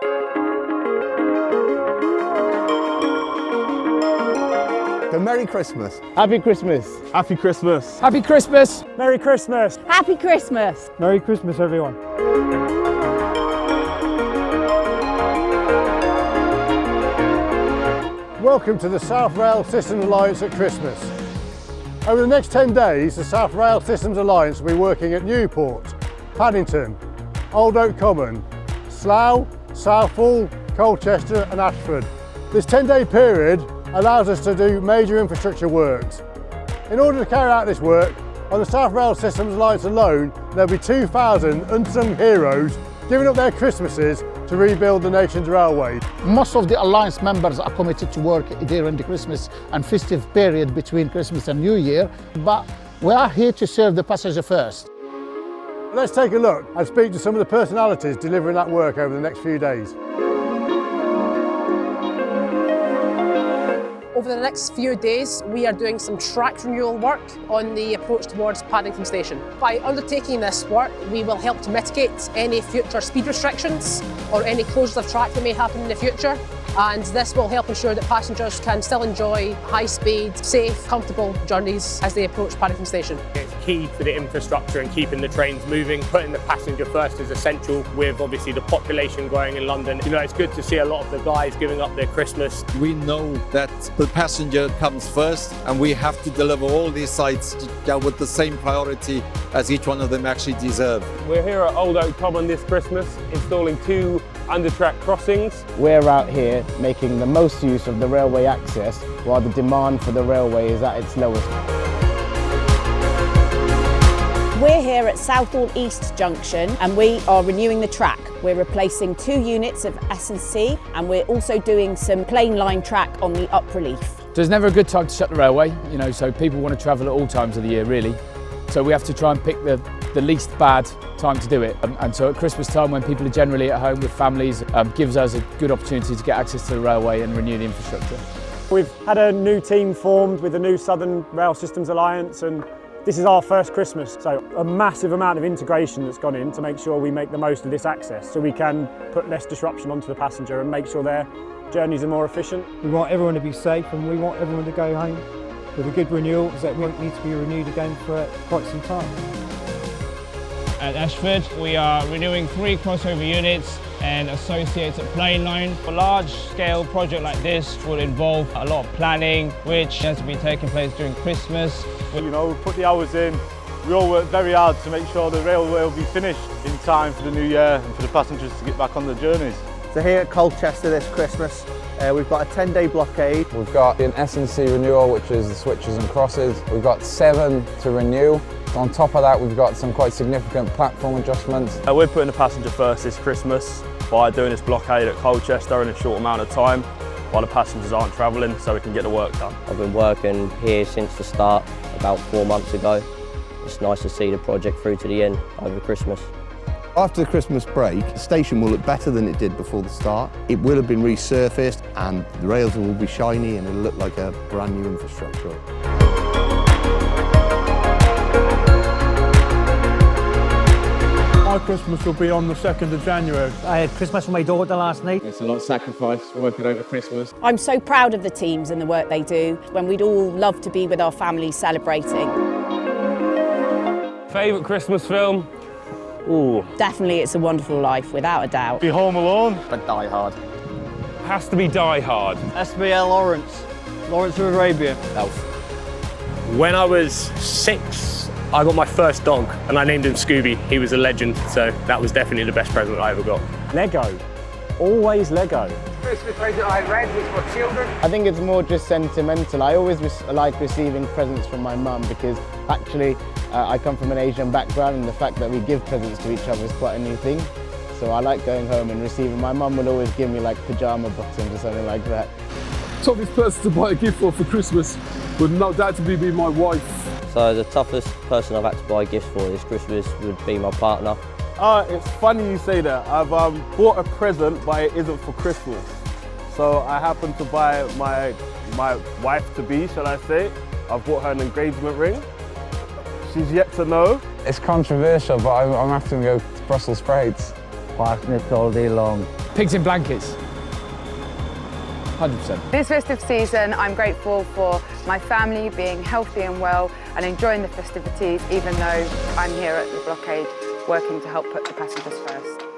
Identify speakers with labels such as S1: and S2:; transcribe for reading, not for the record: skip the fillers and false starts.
S1: So Merry Christmas.
S2: Happy Christmas.
S3: Happy Christmas.
S2: Happy Christmas.
S4: Merry Christmas.
S5: Happy Christmas.
S4: Merry Christmas, everyone.
S6: Welcome to the South Rail Systems Alliance at Christmas. Over the next 10 days, the South Rail Systems Alliance will be working at Newport, Paddington, Old Oak Common, Slough, Southall, Colchester and Ashford. This 10-day period allows us to do major infrastructure works. In order to carry out this work, on the South Rail Systems Alliance alone, there'll be 2,000 unsung heroes giving up their Christmases to rebuild the nation's railway.
S7: Most of the Alliance members are committed to work during the Christmas and festive period between Christmas and New Year, but we are here to serve the passenger first.
S6: Let's take a look and speak to some of the personalities delivering that work over the next few days.
S8: Over the next few days, we are doing some track renewal work on the approach towards Paddington Station. By undertaking this work, we will help to mitigate any future speed restrictions or any closures of track that may happen in the future. And this will help ensure that passengers can still enjoy high-speed, safe, comfortable journeys as they approach Paddington Station.
S9: It's key to the infrastructure and keeping the trains moving. Putting the passenger first is essential with obviously the population growing in London. You know, it's good to see a lot of the guys giving up their Christmas.
S10: We know that the passenger comes first and we have to deliver all these sites with the same priority as each one of them actually deserve.
S3: We're here at Old Oak Common this Christmas, installing 2 under-track crossings.
S2: We're out here making the most use of the railway access while the demand for the railway is at its lowest.
S5: We're here at Southall East Junction and we are renewing the track. We're replacing 2 units of S&C and we're also doing some plain line track on the up relief.
S11: There's never a good time to shut the railway, you know, so people want to travel at all times of the year really. So we have to try and pick the least bad time to do it. And so at Christmas time, when people are generally at home with families, gives us a good opportunity to get access to the railway and renew the infrastructure.
S4: We've had a new team formed with the new Southern Rail Systems Alliance, and this is our first Christmas. So a massive amount of integration that's gone in to make sure we make the most of this access so we can put less disruption onto the passenger and make sure their journeys are more efficient.
S12: We want everyone to be safe and we want everyone to go home with a good renewal, because that won't need to be renewed again for quite some time.
S13: At Ashford, we are renewing 3 crossover units and associated plain line. A large-scale project like this would involve a lot of planning, which has to be taking place during Christmas.
S3: You know, we put the hours in. We all work very hard to make sure the railway will be finished in time for the new year and for the passengers to get back on their journeys.
S1: So here at Colchester this Christmas, we've got a 10-day blockade.
S14: We've got an S&C renewal, which is the switches and crosses. We've got 7 to renew. On top of that, we've got some quite significant platform adjustments.
S3: We're putting the passenger first this Christmas by doing this blockade at Colchester in a short amount of time while the passengers aren't travelling, so we can get the work done.
S15: I've been working here since the start, about 4 months ago. It's nice to see the project through to the end over Christmas.
S1: After the Christmas break, the station will look better than it did before the start. It will have been resurfaced and the rails will be shiny and it'll look like a brand new infrastructure.
S16: My Christmas will be on the 2nd of January.
S12: I had Christmas with my daughter last night.
S17: It's a lot of sacrifice working over Christmas.
S5: I'm so proud of the teams and the work they do when we'd all love to be with our families celebrating.
S3: Favourite Christmas film? Ooh.
S5: Definitely It's a Wonderful Life, without a doubt.
S3: Be Home Alone?
S17: But Die Hard.
S3: Has to be Die Hard.
S12: SBL Lawrence of Arabia.
S17: Elf.
S9: When I was 6, I got my first dog and I named him Scooby. He was a legend, so that was definitely the best present I ever got.
S4: Lego. Always Lego.
S18: Christmas present I read was for children.
S2: I think it's more just sentimental. I always like receiving presents from my mum because actually I come from an Asian background and the fact that we give presents to each other is quite a new thing. So I like going home and receiving. My mum will always give me like pyjama bottoms or something like that.
S16: Toughest person to buy a gift for Christmas would no doubt to be my wife.
S15: So the toughest person I've had to buy gifts for this Christmas would be my partner.
S3: It's funny you say that. I've bought a present, but it isn't for Christmas. So I happened to buy my wife-to-be, shall I say. I've bought her an engagement ring. She's yet to know.
S14: It's controversial, but I'm having to go to Brussels sprouts.
S19: parsnips all day long.
S11: Pigs in blankets. 100%.
S20: This festive season, I'm grateful for my family being healthy and well and enjoying the festivities, even though I'm here at the blockade working to help put the passengers first.